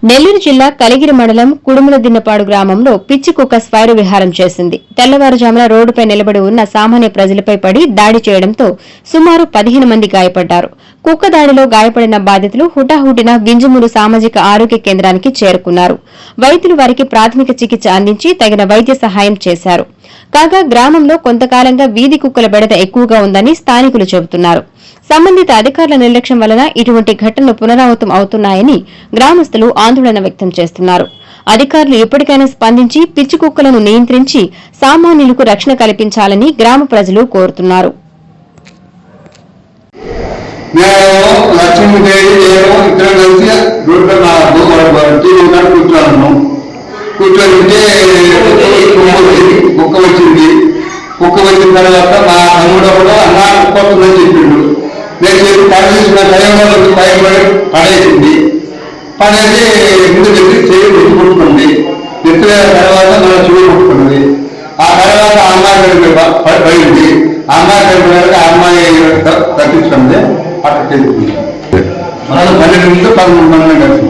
నెల్లూరు జిల్లా కలిగిరి మండలం కుడుములదిన్నపాడు గ్రామంలో పిచ్చి కుక్క స్వైర విహారం చేసింది. తెల్లవారుజామున రోడ్డుపై నిలబడి ఉన్న సామాన్య ప్రజలపై పడి దాడి చేయడంతో సుమారు 15 మంది గాయపడ్డారు. కుక్క దాడిలో గాయపడిన బాధితులు హుటాహుటిన గింజమూరు సామాజిక ఆరోగ్య కేంద్రానికి చేరుకున్నారు. వైద్యులు వారికి ప్రాథమిక చికిత్స అందించి తగిన వైద్య సహాయం చేశారు. కాగా గ్రామంలో కొంతకాలంగా వీధి కుక్కల బెడద ఎక్కువగా ఉందని స్థానికులు చెబుతున్నారు. సంబంధిత అధికారుల నిర్లక్ష్యం వలన ఇటువంటి ఘటనలు పునరావృతం అవుతున్నాయని గ్రామస్తులు ఆందోళన వ్యక్తం చేస్తున్నారు. అధికారులు ఇప్పటికైనా స్పందించి పిచ్చి కుక్కలను నియంత్రించి సామాన్యులకు రక్షణ కల్పించాలని గ్రామ ప్రజలు కోరుతున్నారు. కుక్క వచ్చిన తర్వాత మా తమ్ముడు కూడా అన్నా కుక్క వస్తుందని చెప్పిండు. నేను చెప్పి పడేసిన టైంలో భయపడి పడేసింది. పడేసి ముందు చెప్పి చేయి కొట్టుకుంటుంది. ఎత్తిన తర్వాత మన చెవి కొట్టుకున్నది. ఆ తర్వాత అమ్మాయి పడింది. అమ్మాయి పడిన అమ్మాయి తప్పించుకుంది. అక్కడ చేసుకుంది. మనం 12 నుంచి 13 మంది కలిసి